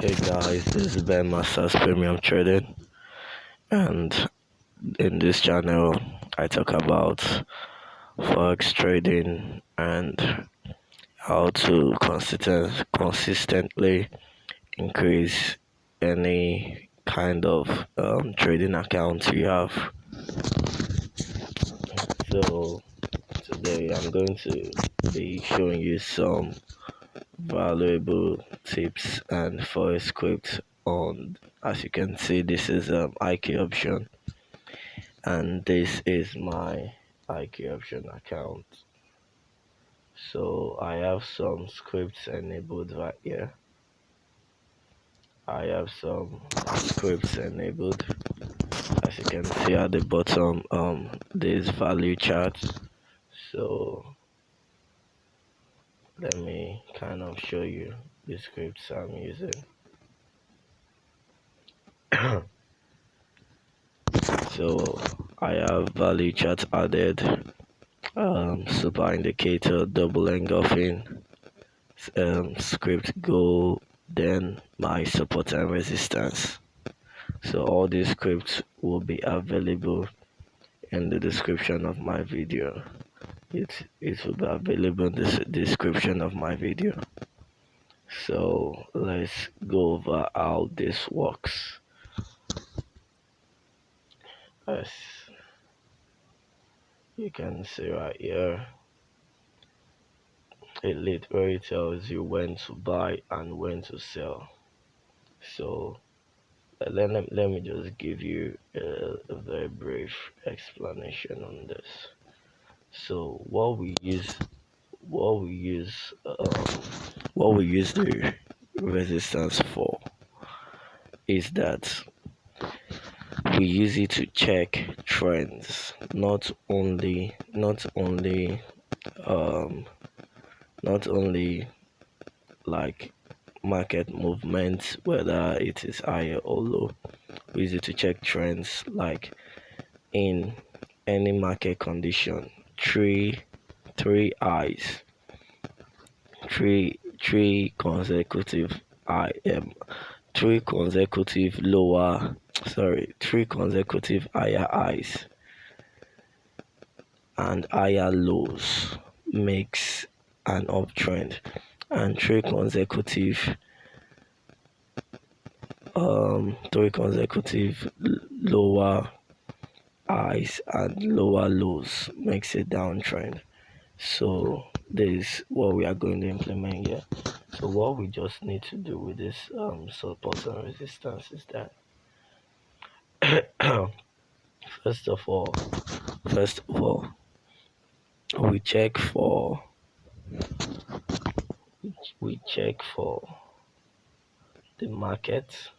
Hey guys, this is Ben Masters Premium Trading, and in this channel, I talk about forex trading and how to consistently increase any kind of trading account you have. So today, I'm going to be showing you some valuable tips and forex scripts on. As you can see, this is IQOPTION, and this is my IQOPTION account. So I have some scripts enabled right here. I have some scripts enabled. As you can see at the bottom, this value chart. So let me kind of show you the scripts I'm using. So I have value chart added, super indicator, double engulfing, script go, then my support and resistance. So all these scripts will be available in the description of my video. It will be available in the description of my video. So let's go over how this works. As you can see right here, it literally tells you when to buy and when to sell. So let me just give you a very brief explanation on this. So what we use the resistance for is that we use it to check trends, um not only like market movements, whether it is higher or low. We use it to check trends, like in any market condition. Three highs, three consecutive three consecutive three consecutive higher highs and higher lows makes an uptrend, and three consecutive lower highs and lower lows makes a downtrend. So this is what we are going to implement here. So what we just need to do with this support and resistance is that first of all we check for the market.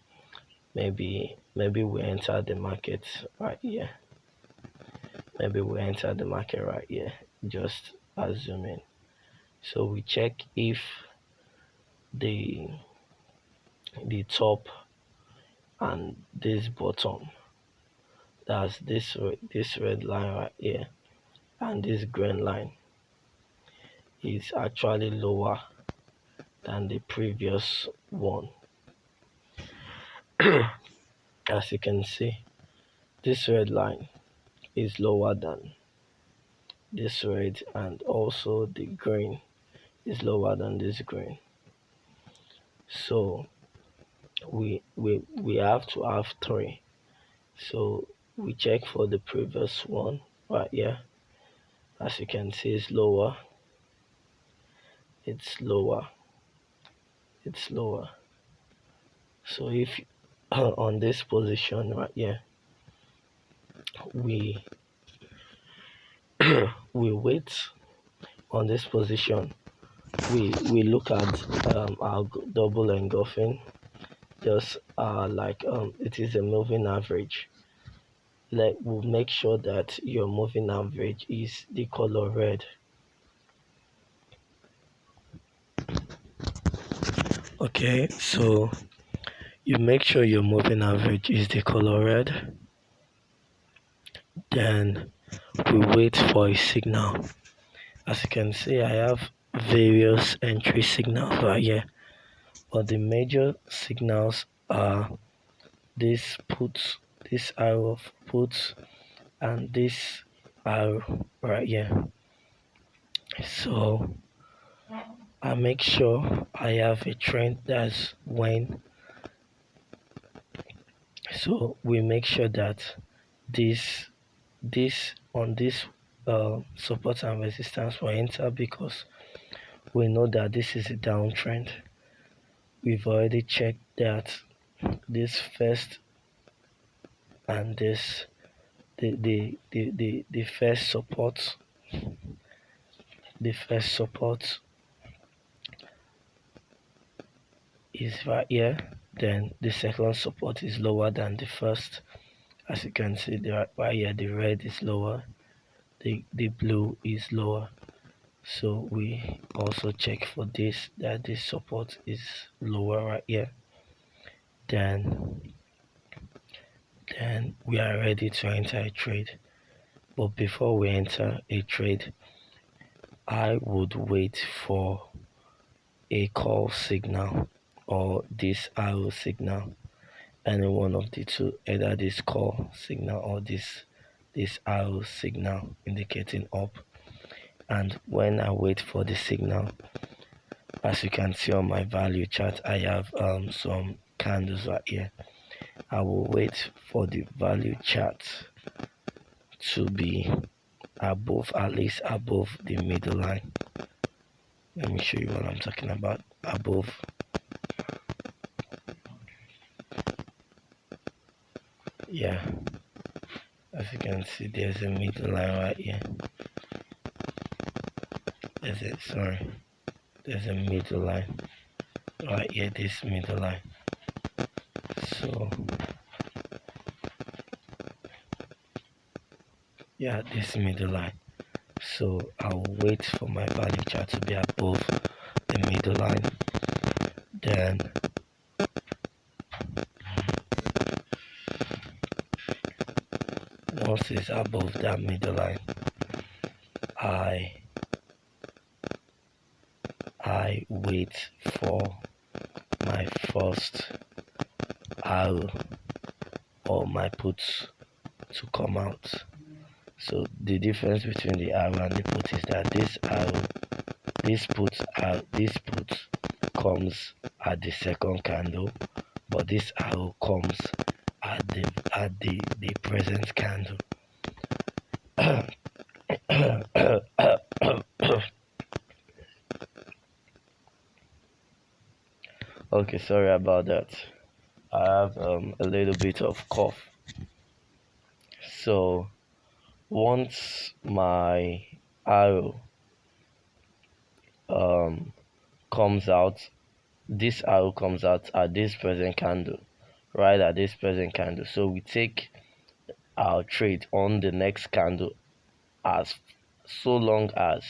Maybe we enter the market right here. Just assuming. So we check if the top and this bottom, that's this red line right here, and this green line is actually lower than the previous one. As you can see, this red line is lower than this red, and also the green is lower than this green. So we have to have three. So we check for the previous one right here. As you can see, it's lower, it's lower. So if on this position right here, we we wait on this position, we look at our double engulfing, just like it is a moving average. Like, we'll make sure that your moving average is the color red. Okay, so you make sure your moving average is the color red, then we wait for a signal. As you can see, I have various entry signals right here. but the major signals are this put, this arrow of put, and this arrow right here. So I make sure I have a trend that's when. So we make sure that this on this support and resistance will enter, because we know that this is a downtrend. We've already checked that this first and this the first support is right here, then the second support is lower than the first. As you can see, right here the red is lower, the blue is lower. So we also check for this, that this support is lower right here. Then we are ready to enter a trade. But before we enter a trade, I would wait for a call signal or this arrow signal, any one of the two, either this call signal or this arrow signal indicating up. And when I wait for the signal, as you can see on my value chart, I have some candles right here. I will wait for the value chart to be above, at least above the middle line. Let me show you what I'm talking about. Above. Yeah, as you can see, there's a middle line right here. There's a middle line right here, this middle line. So yeah, this middle line. So I'll wait for my value chart to be above the middle line. Then once it's above that middle line, I wait for my first arrow or my puts to come out. So the difference between the arrow and the put is that this put comes at the second candle, but this arrow comes at the present candle. Okay, sorry about that. I have a little bit of cough. So once my arrow comes out, this arrow comes out at this present candle, right at this present candle. So we take our trade on the next candle as so long as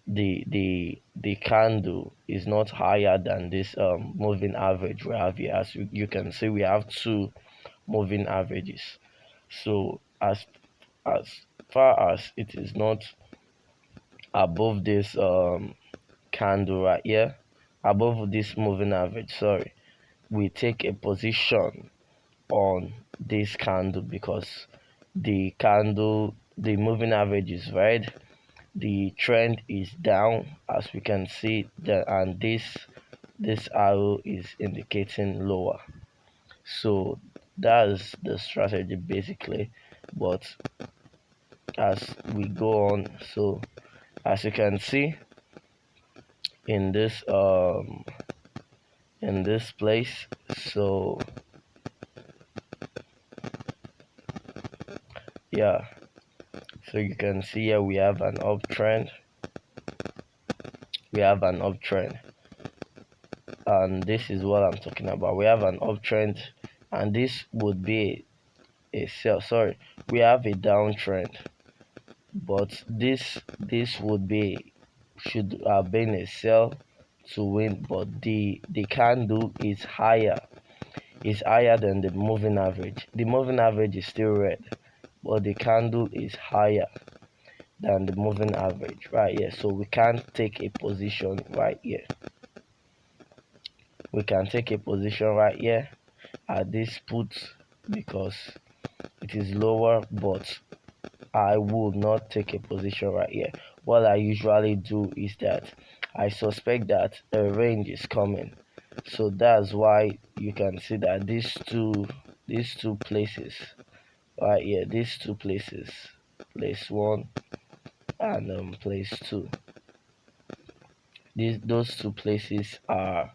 the candle is not higher than this moving average we have here. As you can see, we have two moving averages. So as far as it is not above this candle right here, above this moving average, sorry, we take a position on this candle, because the moving average is red, the trend is down, as we can see that, and this arrow is indicating lower. So that's the strategy basically. But as we go on, so as you can see in this place, so yeah, so you can see here we have an uptrend, and this is what I'm talking about. We have an uptrend, and this would be a sell. Sorry, we have a downtrend, but this should have been a sell to win, but the candle is higher than the moving average. The moving average is still red, but the candle is higher than the moving average right here, so we can't take a position right here. we can take a position right here at this put because it is lower, but I will not take a position right here. What I usually do is that I suspect that a range is coming, so that's why you can see that these two places right here, these two places, place 1 and place 2, those two places are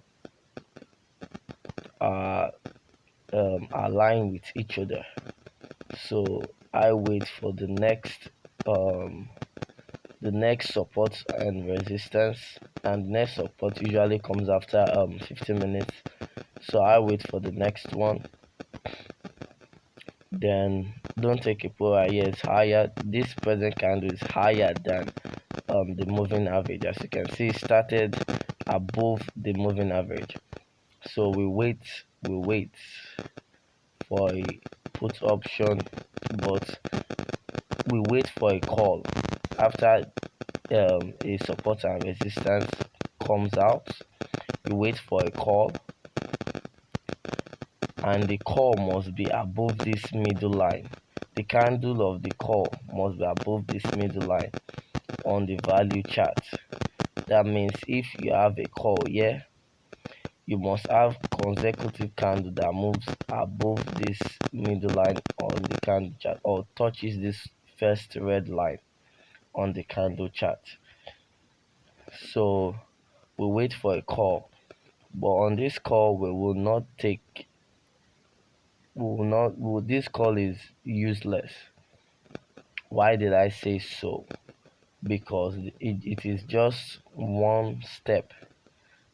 aligned with each other. So I wait for the next support and resistance, and next support usually comes after 15 minutes. So I wait for the next one. Then don't take a pull right here. It's higher. This present candle is higher than the moving average. As you can see, it started above the moving average. So we wait for a put option, but we wait for a call after a support and resistance comes out. You wait for a call, and the call must be above this middle line. The candle of the call must be above this middle line on the value chart. That means if you have a call here, you must have consecutive candle that moves above this middle line on the candle chart or touches this first red line on the candle chart. So we wait for a call, but on this call we will not take this call is useless. Why did I say so? Because it is just one step.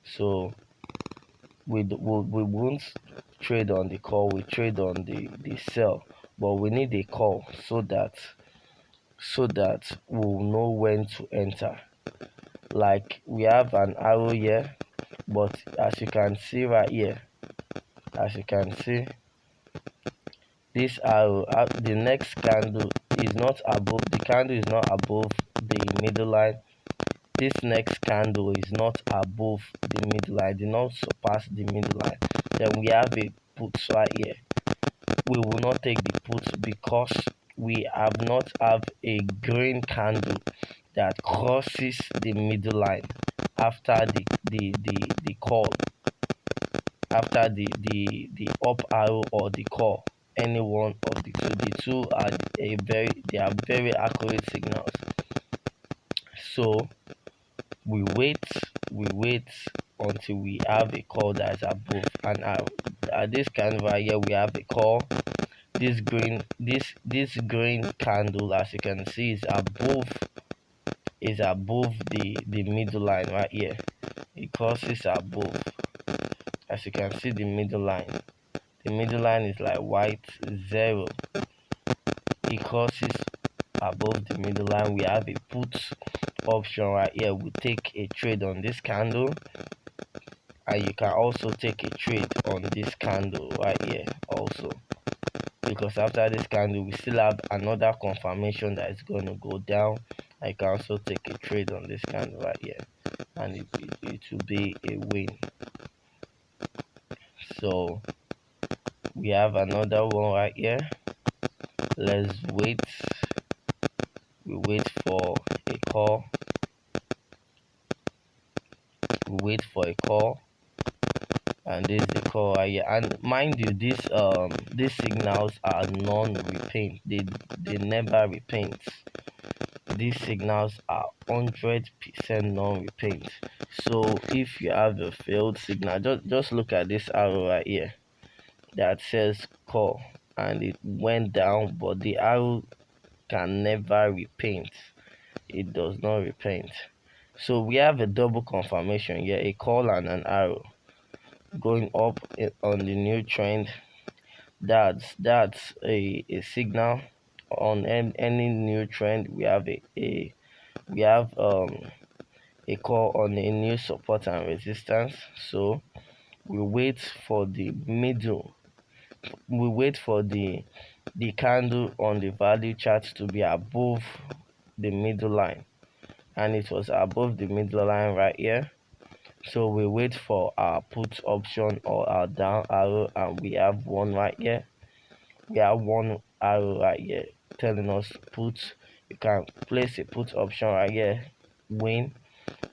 So we won't trade on the call, we trade on the sell, but we need a call so that we'll know when to enter. Like we have an arrow here, but as you can see right here, as you can see, this arrow, the next candle is not above, the candle is not above the middle line. This next candle is not above the middle line, did not surpass the middle line. Then we have a put right here. We will not take the put because we have not have a green candle that crosses the middle line after the call, after the up arrow or the call. Any one of the two. The two are they are very accurate signals. So we wait until we have a call that is above, and at this kind of right here we have a call. This green candle, as you can see, is above the middle line right here. It crosses above. As you can see, the middle line is like white 0. It crosses above the middle line. We have a put option right here. We take a trade on this candle, and you can also take a trade on this candle right here also, because after this candle we still have another confirmation that is going to go down. I can also take a trade on this candle right here, and it will be a win. So we have another one right here. Let's wait. We wait for a call. We wait for a call, and this is the call right here. And mind you, these signals are non-repaint. They never repaint. These signals are 100% non-repaint. So if you have a failed signal, just look at this arrow right here that says call, and it went down, but the arrow can never repaint. It does not repaint. So we have a double confirmation here, a call and an arrow going up on the new trend. That's a signal on any new trend. We have a call on a new support and resistance. So we wait for the middle, we wait for the candle on the value chart to be above the middle line, and it was above the middle line right here. So we wait for our put option or our down arrow, and we have one right here. We have one arrow right here telling us put. You can place a put option right here, win,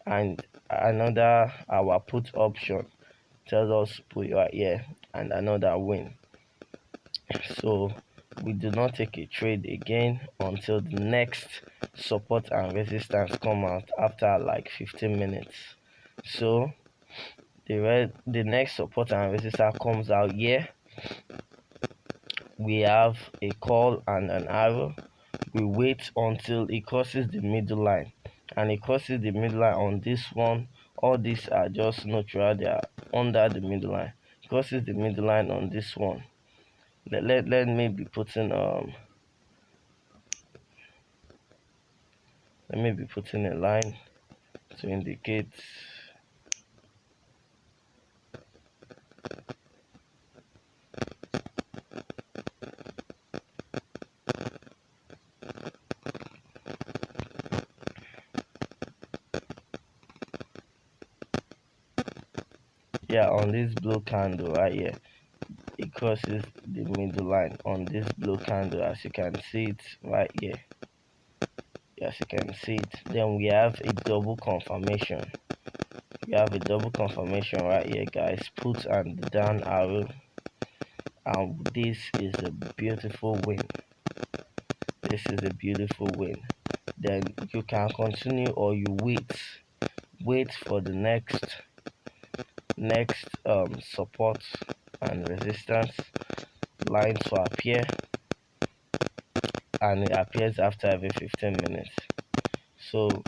and another our put option tells us put right here and another win. So we do not take a trade again until the next support and resistance come out after like 15 minutes. So the next support and resistance comes out here. We have a call and an arrow. We wait until it crosses the middle line, and it crosses the middle line on this one. All these are just neutral, they are under the middle line. It crosses the middle line on this one. Let me be putting let me be putting a line to indicate. Yeah, on this blue candle right here, it crosses the middle line on this blue candle, as you can see it right here. As you can see it, then we have a double confirmation. We have a double confirmation right here, guys. Put and down arrow, and this is a beautiful win. This is a beautiful win. Then you can continue, or you wait for the next support and resistance line to appear, and it appears after every 15 minutes. So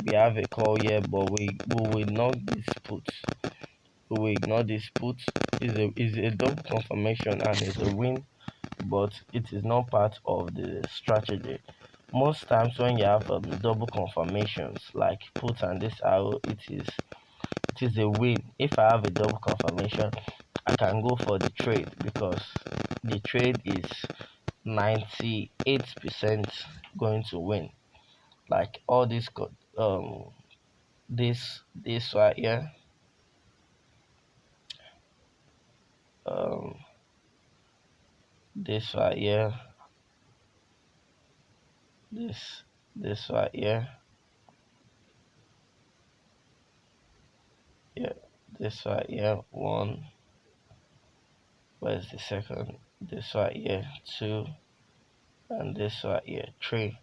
we have a call here, but we will ignore this put. We will ignore this put. Is a double confirmation and is a win, but it is not part of the strategy. Most times when you have double confirmations like put and this arrow, it is a win. If I have a double confirmation, I can go for the trade because the trade is 98% going to win. Like all this right here, um this right here, this this right here, yeah, this right here, one. Where's the second? This right here, two, and this right here, three.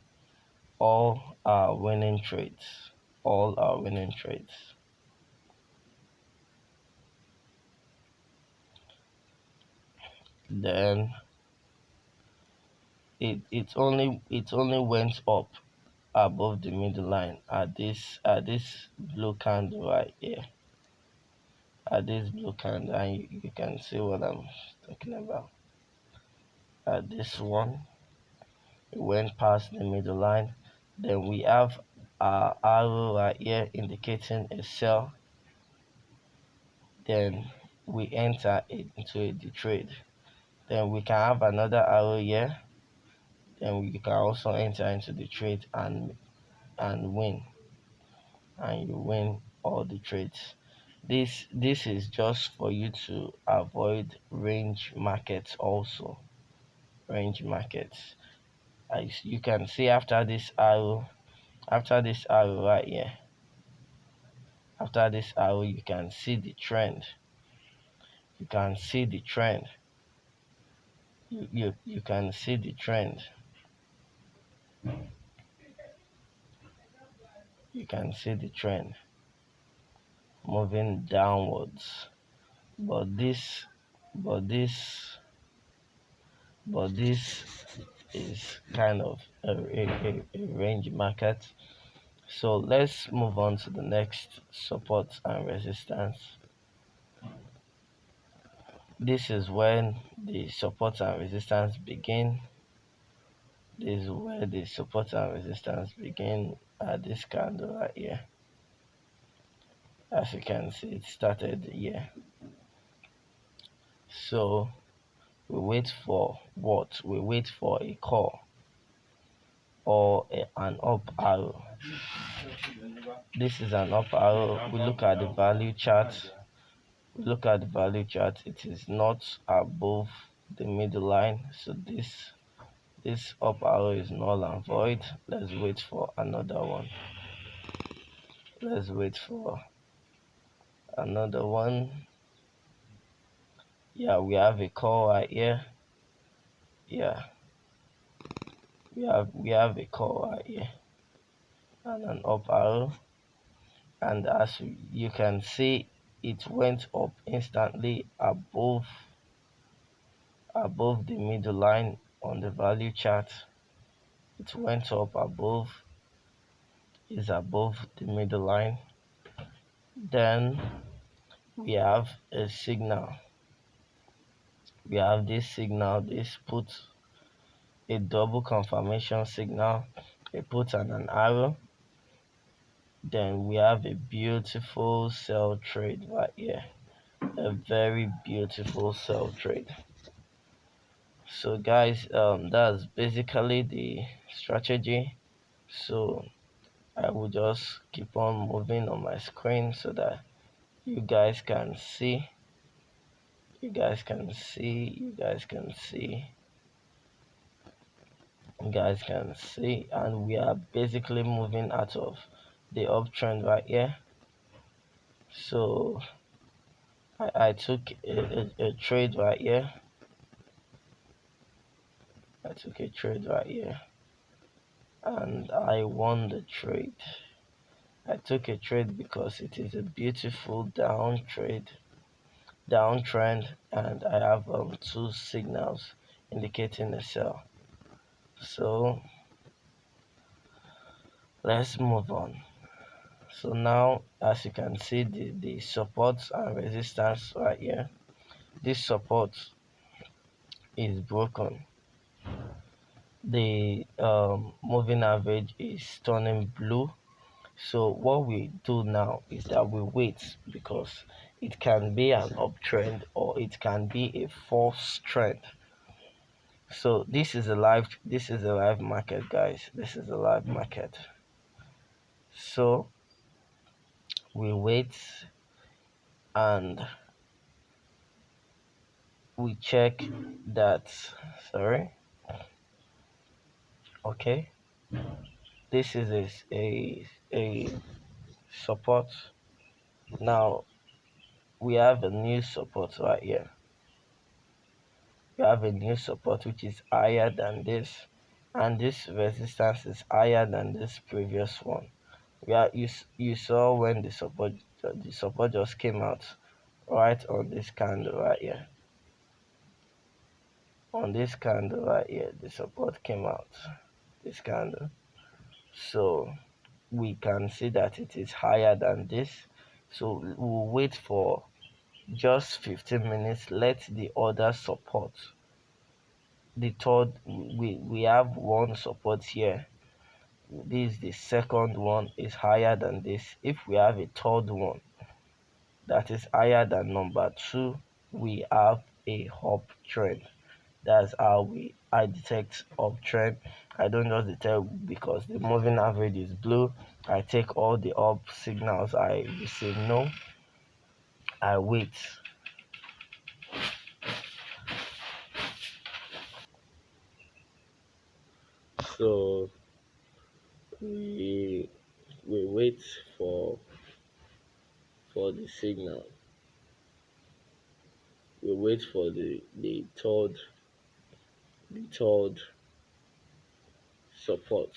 All are winning trades. All are winning trades. Then it only went up above the middle line at this blue candle right here. At this blue candle, and you can see what I'm talking about. At this one, it went past the middle line. Then we have our arrow right here indicating a sell. Then we enter into the trade. Then we can have another arrow here. Then we can also enter into the trade and win, and you win all the trades. This is just for you to avoid range markets. Also range markets, as you can see after this arrow right here, after this arrow you can see the trend. You can see the trend. You can see the trend. You can see the trend moving downwards. But this but this but this is kind of a range market. So let's move on to the next support and resistance. This is when the support and resistance begin. This is where the support and resistance begin at this candle right here. As you can see, it started here. So we wait for what? We wait for a call or an up arrow. This is an up arrow. We look at the value chart. It is not above the middle line, so this up arrow is null and void. Let's wait for another one. Yeah, we have a call right here. Yeah, we have a call right here and an up arrow, and as you can see, it went up instantly above the middle line on the value chart. It went up is above the middle line. Then we have a signal. We have this signal. This puts a double confirmation signal. It puts an arrow. Then we have a beautiful sell trade right here. A very beautiful sell trade. So guys, that's basically the strategy. So I will just keep on moving on my screen so that you guys can see. You guys can see, and we are basically moving out of the uptrend right here. So I took a trade right here. And I won the trade. I took a trade because it is a beautiful downtrend, and I have two signals indicating a sell. So let's move on. So now, as you can see, the support and resistance right here. This support is broken. The moving average is turning blue. So what we do now is that we wait, because it can be an uptrend or it can be a false trend. So this is a live market, guys. This is a live market. So we wait and we check that. Okay, this is a support. Now we have a new support right here. We have a new support which is higher than this, and this resistance is higher than this previous one. You saw when the support just came out right on this candle right here. On this candle right here, the support came out, this candle. So we can see that it is higher than this. So we'll wait for just 15 minutes. Let the other support, the third, we have one support here. This is the second one, is higher than this. If we have a third one that is higher than number 2, we have a uptrend. That's how I detect uptrend. I don't just detect because the moving average is blue. I take all the up signals I receive. No, I wait. So we wait for the signal. We wait for the third support.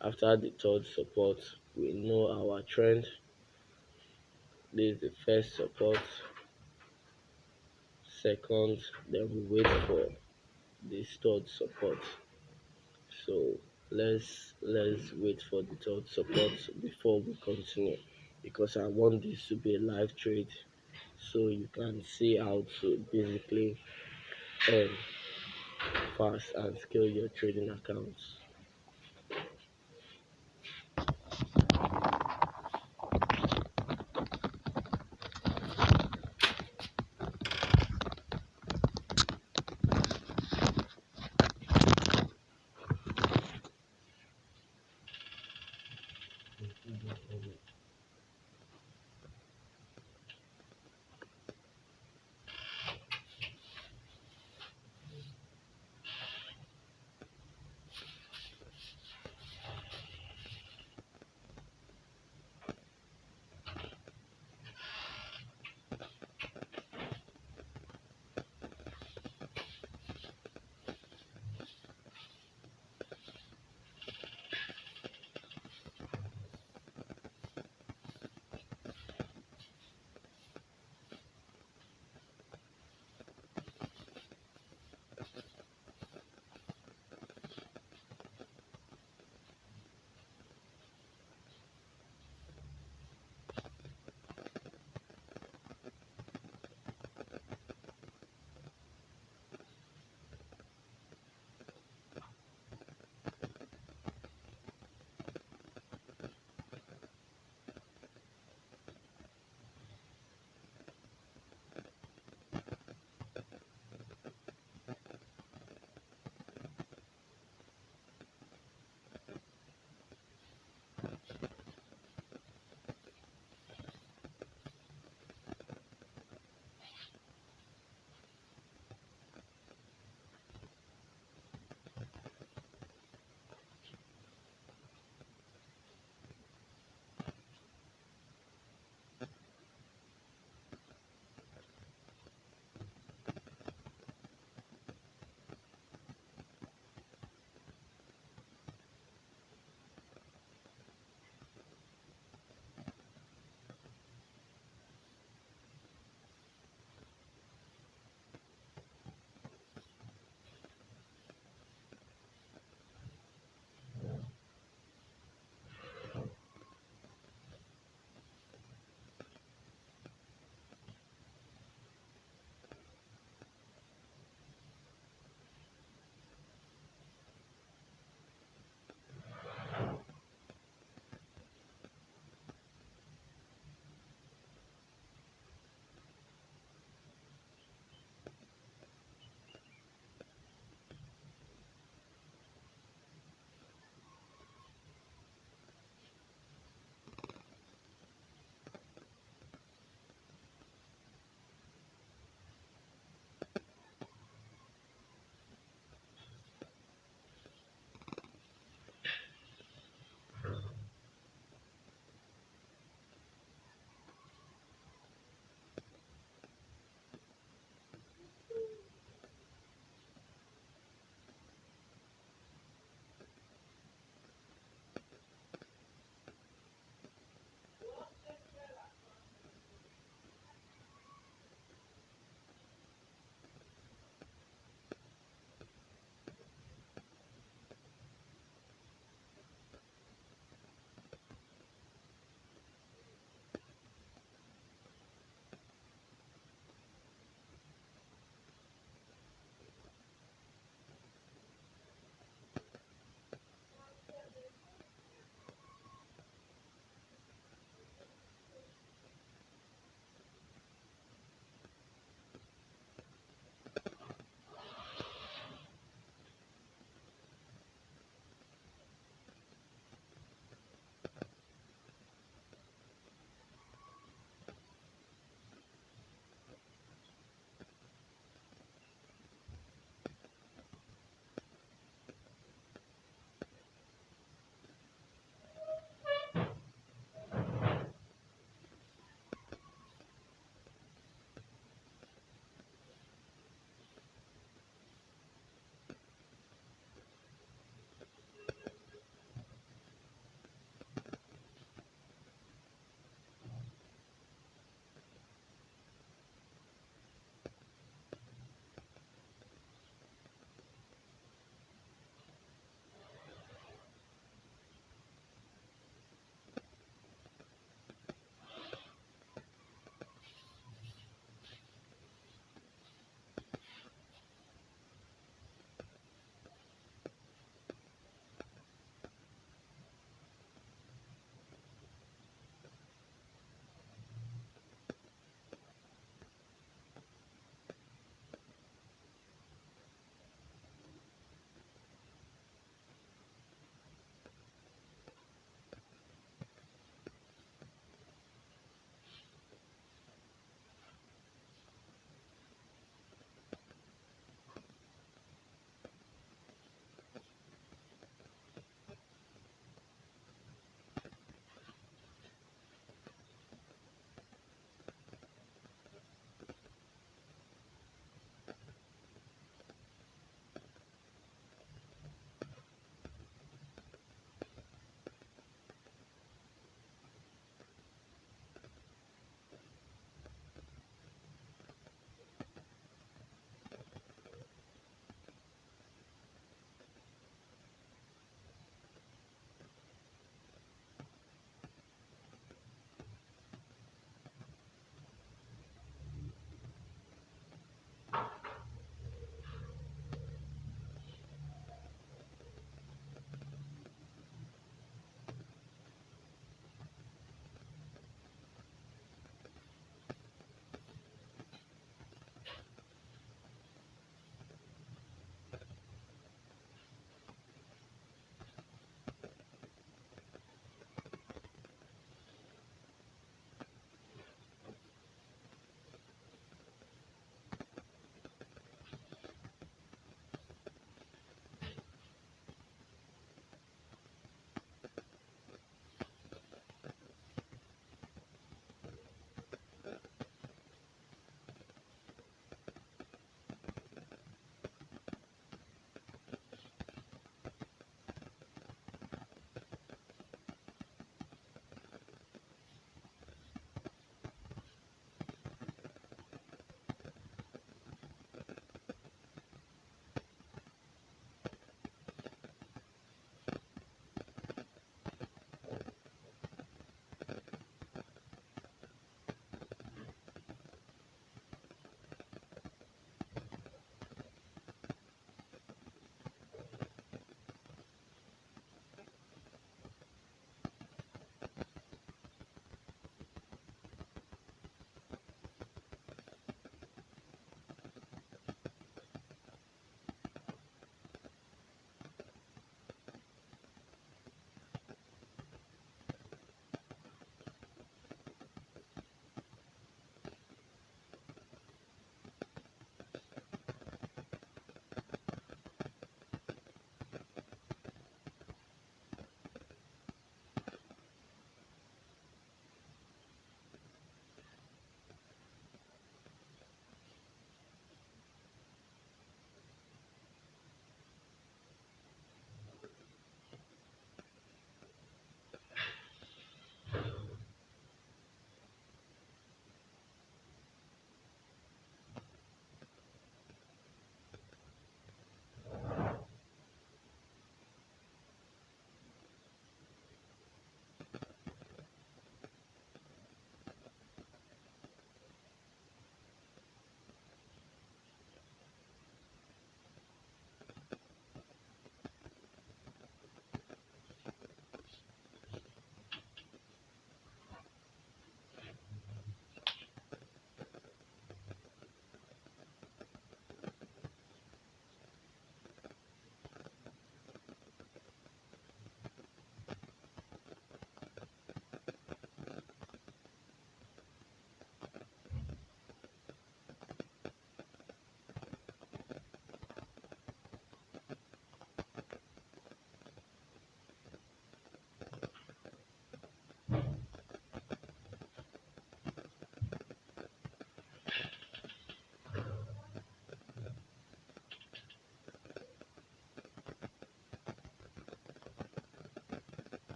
After the third support, we know our trend. This is the first support, second, then we wait for this third support. So let's wait for the third support before we continue, because I want this to be a live trade, so you can see how to basically earn fast and scale your trading accounts.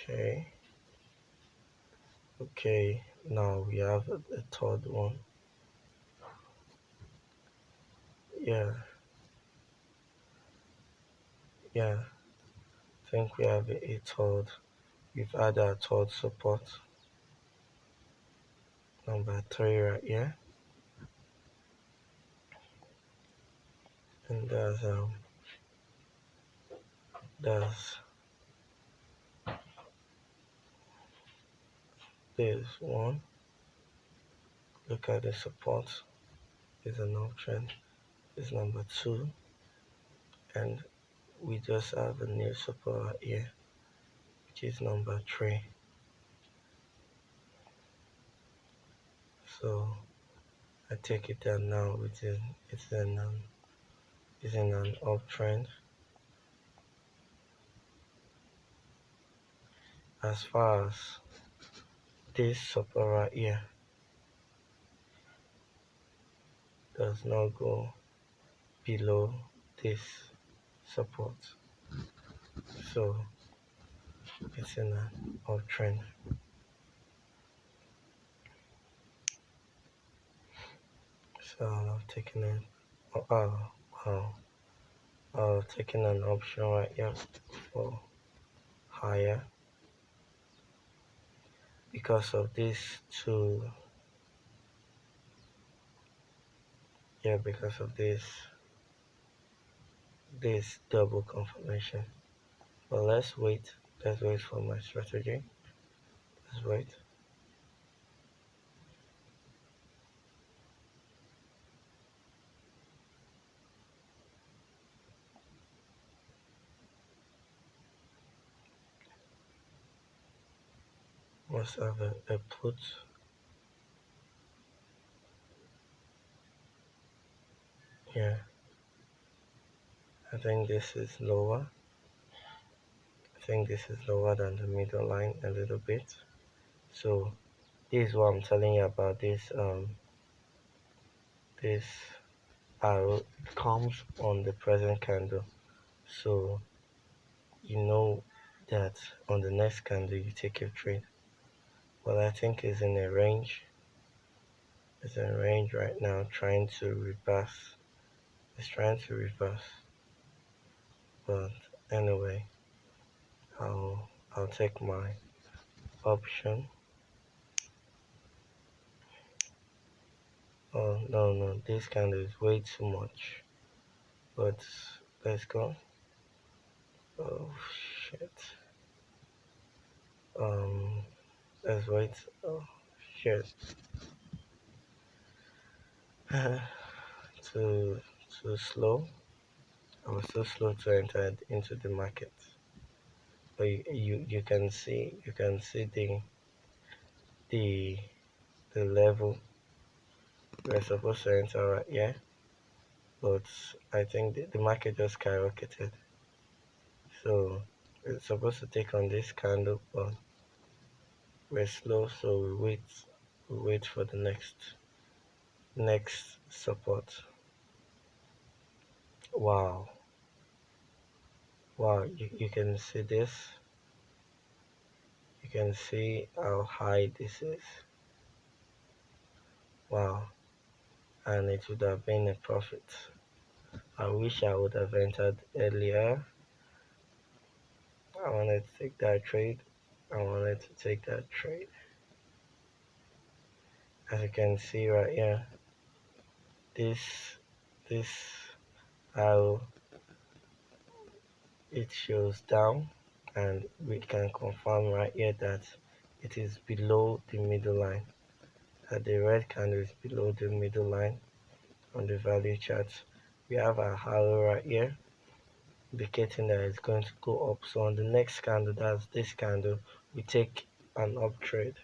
Okay, okay, now we have a third one. Yeah, yeah, I think we have a third. We've had our third support, number three right here, and there's this one. Look at the support. Is an option. Is number two, and we just have a new support right here, which is number three. So I take it that now it's in an uptrend. As far as this support right here does not go below this support, so it's in an uptrend. So I've taken it. Wow, I've taken an option right here for higher because of these two. Yeah, because of this double confirmation. But let's wait for my strategy. Let's wait. Must have a put. Yeah, I think this is lower. I think this is lower than the middle line a little bit. So this is what I'm telling you about this arrow comes on the present candle. So you know that on the next candle you take your trade. Well, I think it's in a range. It's in a range right now, trying to reverse. It's trying to reverse. But anyway, I'll take my option. Oh no, this candle is way too much. But let's go. Oh shit. Um, let's wait. Oh shit. too too slow. I was so slow to enter into the market. But you can see the the level we're supposed to enter right here. But I think the market just skyrocketed. So it's supposed to take on this candle, but we're slow, so we wait for the next support. Wow, wow, you can see this. You can see how high this is. Wow, and it would have been a profit. I wish I would have entered earlier. I wanted to take that trade. I wanted to take that trade. As you can see right here, this this arrow, it shows down, and we can confirm right here that it is below the middle line. That the red candle is below the middle line on the value chart. We have a arrow right here indicating that it's going to go up. So on the next candle, that's this candle, we take an up trade.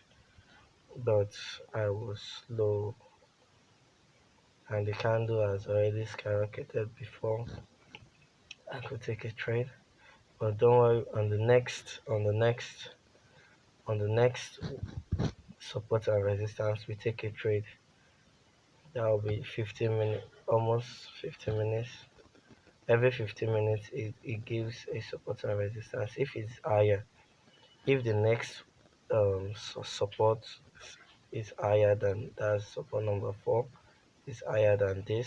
But I was slow, and the candle has already skyrocketed before I could take a trade. But don't worry, on the next support and resistance, we take a trade. That will be 15 minutes, almost 15 minutes. Every 15 minutes, it gives a support and resistance. If it's higher, if the next support is higher than that, support number 4 is higher than this,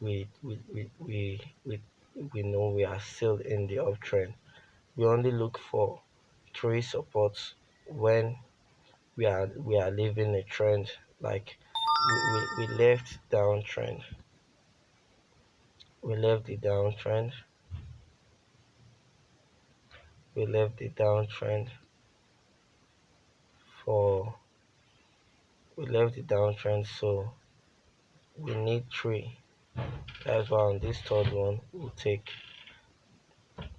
we know we are still in the uptrend. We only look for 3 supports when we are leaving a trend, like we left downtrend. We left the downtrend. We left the downtrend for we left the downtrend, so we need 3. That's why on this third one we'll take.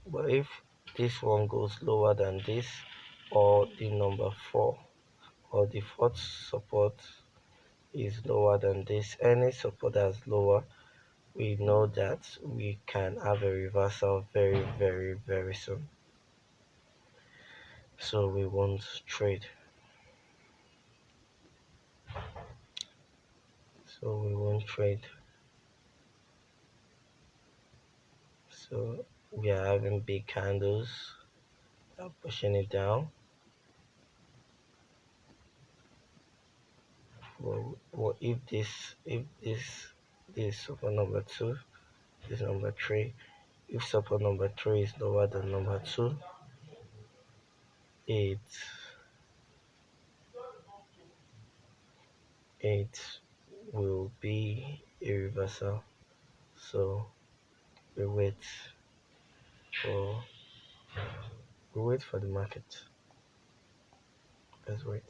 But if this one goes lower than this, or the number 4 or the fourth support is lower than this, any support that's lower, we know that we can have a reversal very, very, very soon. So we won't trade. So we won't trade. So we are having big candles, pushing it down. Well, if this support number 2, this number 3, if support number 3 is lower than number 2, it it will be a reversal. So we wait for the market. Let's wait.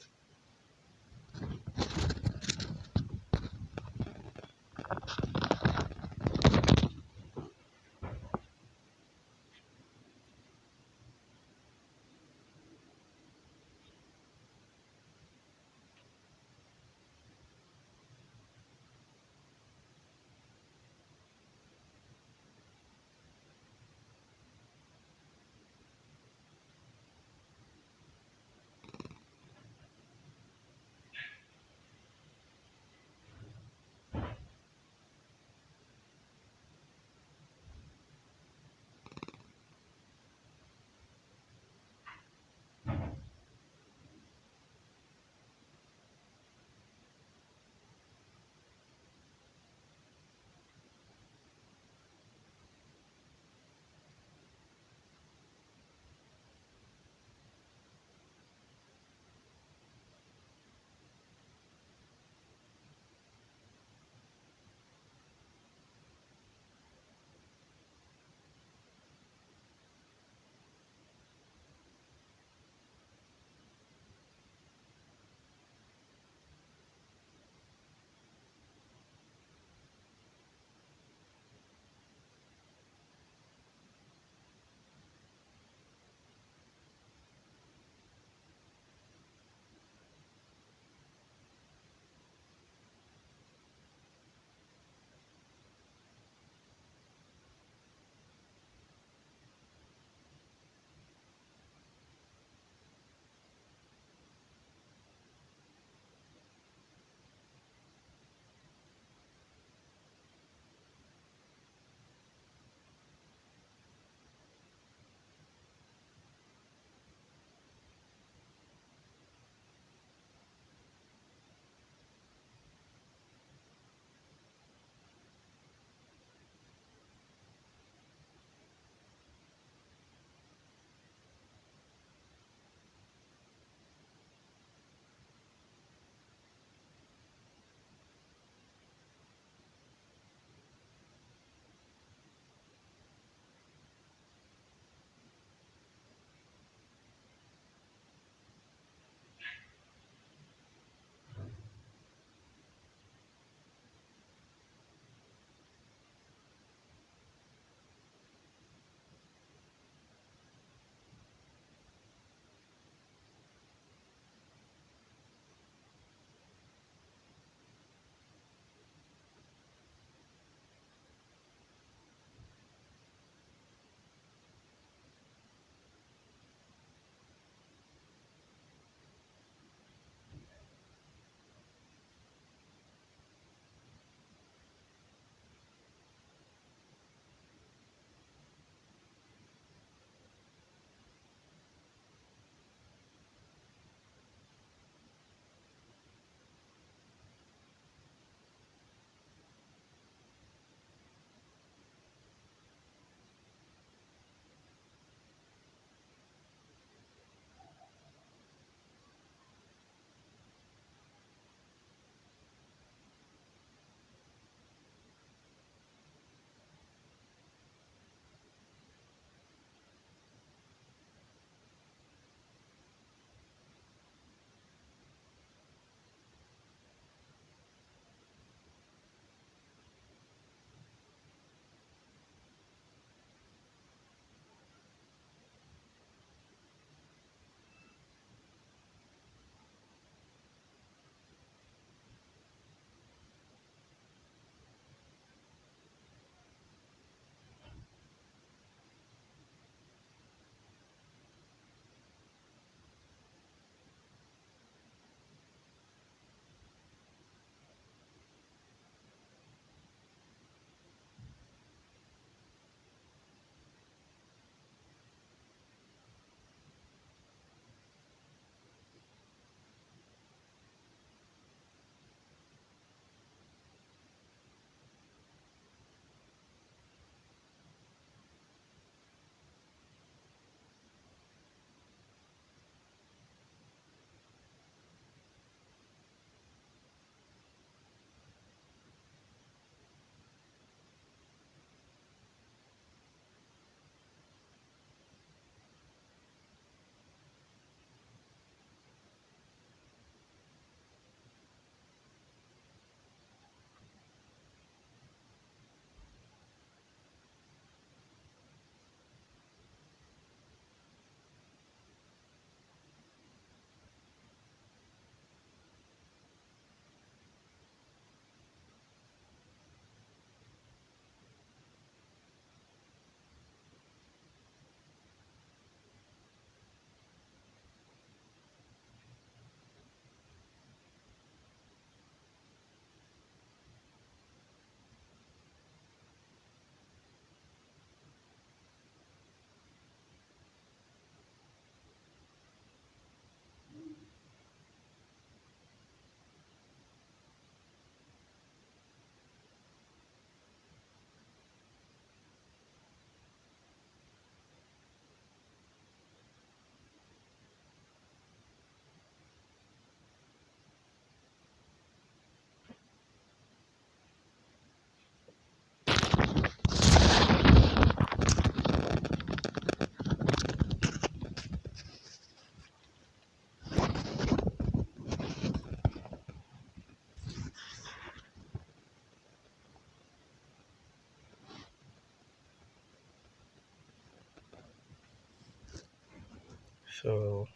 So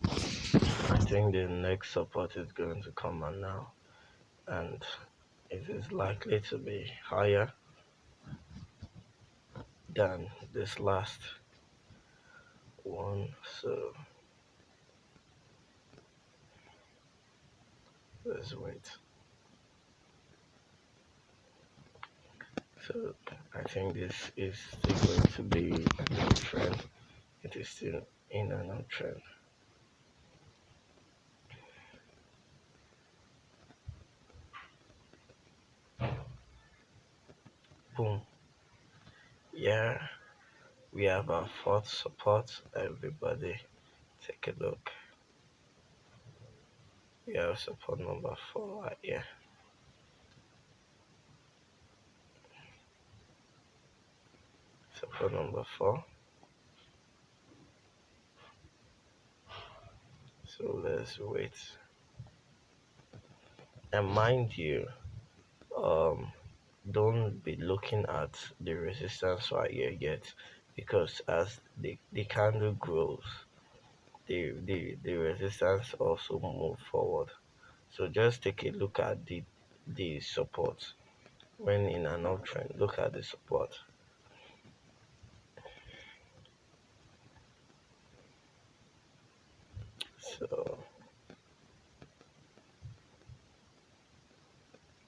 I think the next support is going to come on now, and it is likely to be higher than this last one. So let's wait. So I think this is still going to be an uptrend. It is still in an uptrend. Boom. Yeah, we have our fourth support. Everybody take a look. We have support number 4 right here. Support number 4. So let's wait. And mind you, um, don't be looking at the resistance right here yet, because as the candle grows, the resistance also move forward. So just take a look at the support. When in an uptrend, look at the support. So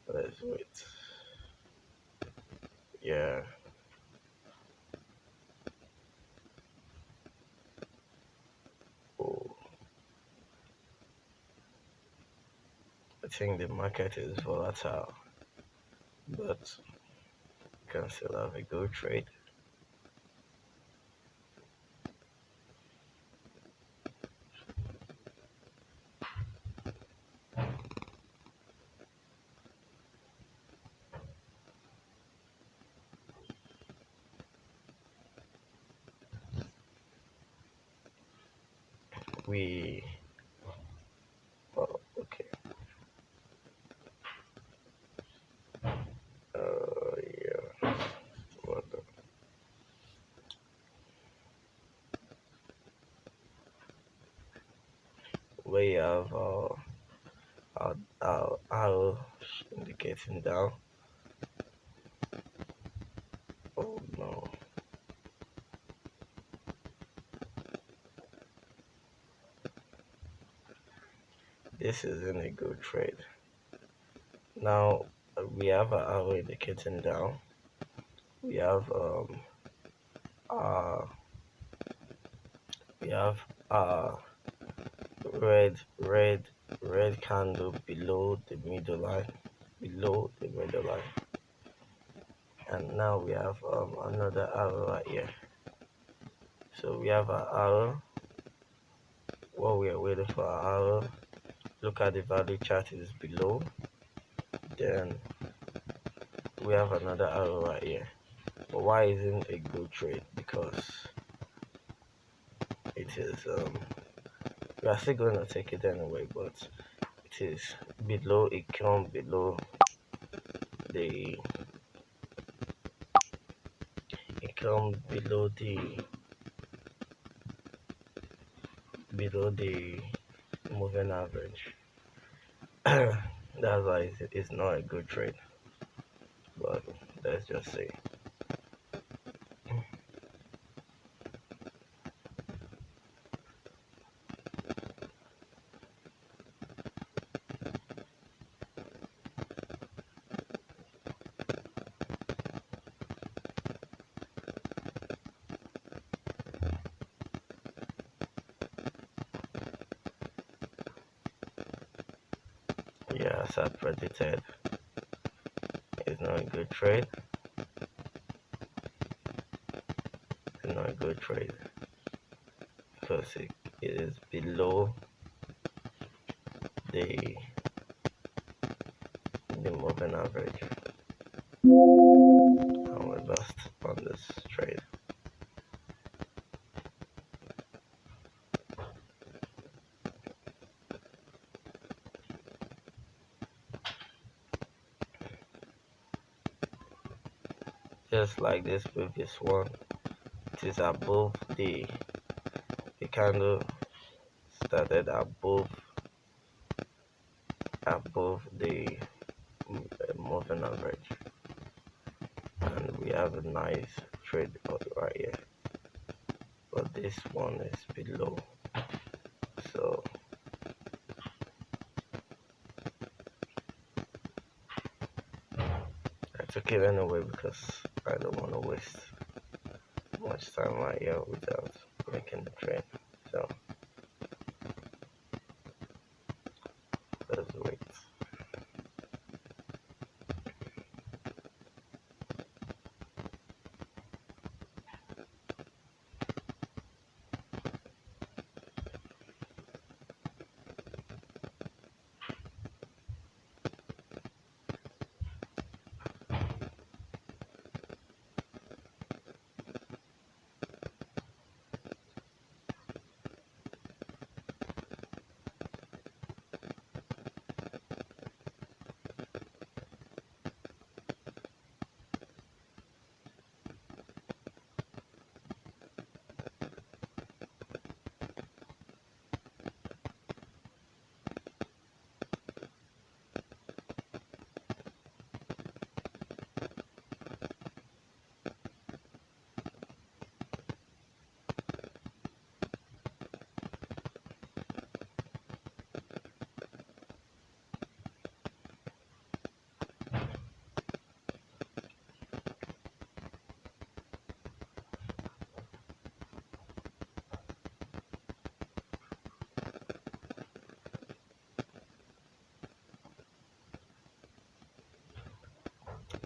let's wait. Yeah. Oh, I think the market is volatile, but can still have a good trade. We okay. Yeah. What we have our arrow indicating down. Oh no, this isn't a good trade. Now we have our arrow indicating down. We have uh we have red red red candle below the middle line, below the middle line, and now we have another arrow right here. So we have our arrow. While we are waiting for our arrow, look at the value chart is below. Then we have another arrow right here. But why isn't a good trade? Because it is we are still going to take it anyway, but it is below. It comes below the it comes below the moving average. That's why it's not a good trade. But let's just say, yeah, as I predicted, it's not a good trade. It's not a good trade because it is below the moving average. And we lost on this trade. Just like this previous one, it is above the candle started above the moving average, and we have a nice trade right here, but this one is below, so I took it anyway because I don't want to waste much time right here without making the trade. So let's wait.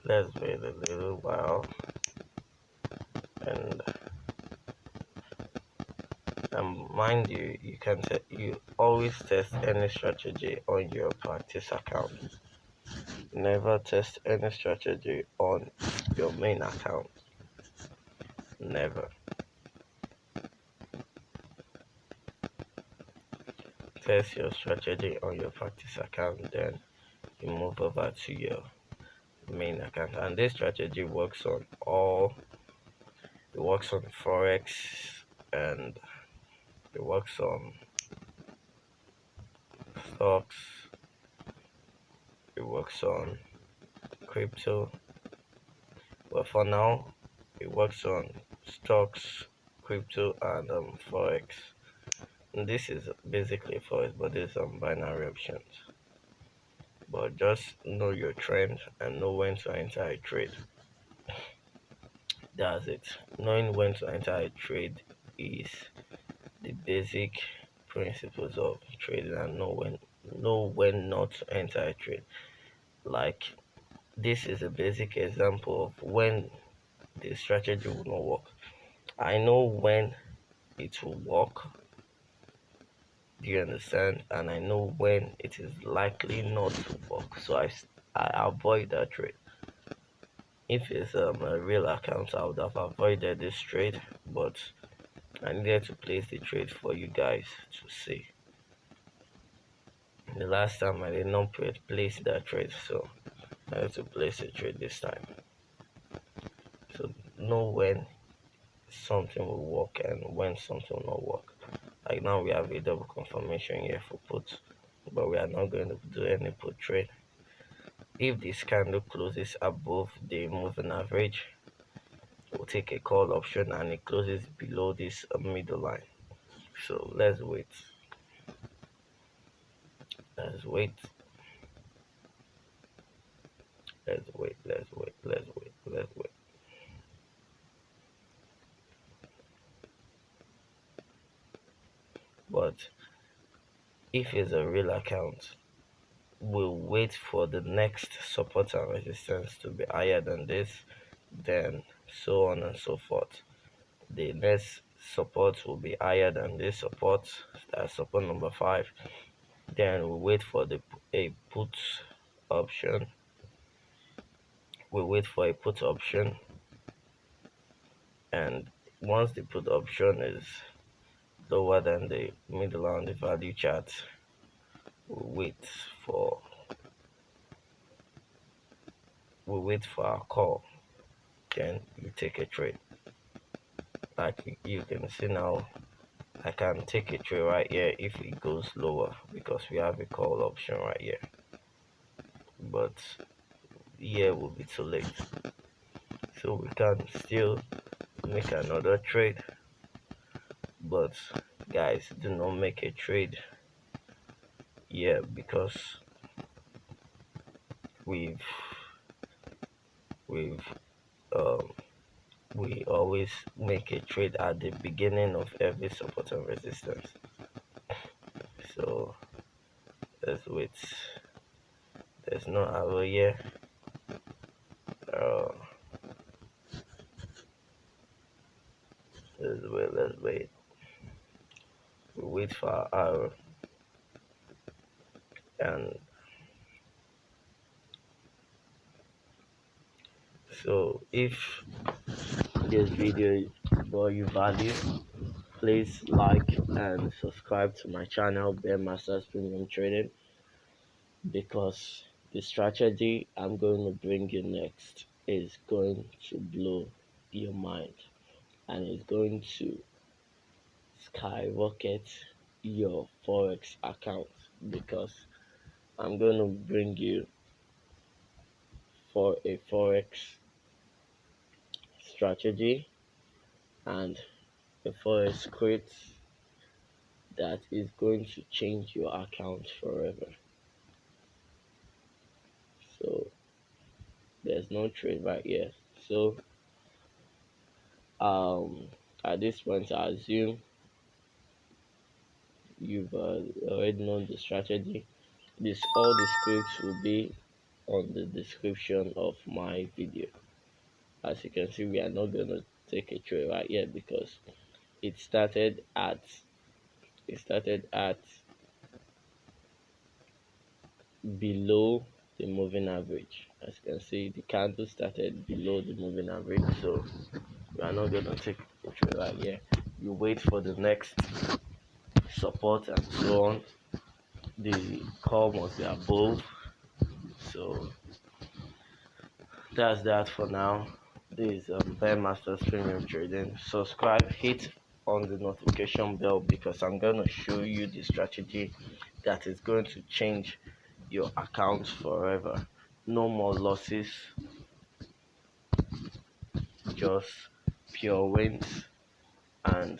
Let's wait a little while, and mind you, you always test any strategy on your practice account. Never test any strategy on your main account. Never. Test your strategy on your practice account, then you move over to your main account. And this strategy works on forex, and it works on stocks, it works on crypto. But for now, it works on stocks, crypto, and forex. And this is basically forex, but there's some binary options. But just know your trend and know when to enter a trade. That's it. Knowing when to enter a trade is the basic principles of trading, and know when not to enter a trade. Like, this is a basic example of when the strategy will not work. I know when it will work. Do you understand? And I know when it is likely not to work, so I avoid that trade. If it's a real account, I would have avoided this trade, but I needed to place the trade for you guys to see. The last time I did not place that trade, so I had to place a trade this time. So know when something will work and when something will not work. Like now we have a double confirmation here for put, but we are not going to do any put trade. If this candle closes above the moving average, we'll take a call option, and it closes below this middle line. So let's wait. Let's wait. Let's wait. Let's wait. Let's wait. Let's wait. But if it's a real account, we'll wait for the next support and resistance to be higher than this, then so on and so forth. The next support will be higher than this support, that's support number 5. Then we wait for a put option. We wait for a put option, and once the put option is lower than the middle on the value chart, for we wait for our call, then you take a trade. Like you can see now, I can take a trade right here if it goes lower because we have a call option right here, but here will be too late, so we can still make another trade. But guys, do not make a trade here because we've we've um we always make a trade at the beginning of every support and resistance. So let's wait. There's no arrow here. uh, let's wait. We wait for our arrow. And so if this video brought you value, please like and subscribe to my channel, Bear Masters Premium Trading, because the strategy I'm going to bring you next is going to blow your mind, and it's going to skyrocket your forex account, because I'm going to bring you for a forex strategy and a forex script that is going to change your account forever. So there's no trade right here. So at this point, I assume you've already known the strategy. All the scripts will be on the description of my video. As you can see, we are not gonna take a trade right here because it started at below the moving average. As you can see, the candle started below the moving average, so we are not gonna take a trade right here. You wait for the next support and so on. The call must be above. So that's that for now. This is Bear Masters Premium Trading. Subscribe, hit on the notification bell, because I'm going to show you the strategy that is going to change your account forever. No more losses, just pure wins, and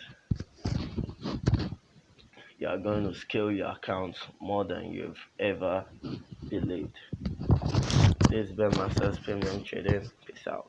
you are going to scale your account more than you've ever believed. This is Bear Masters Premium Trading. Peace out.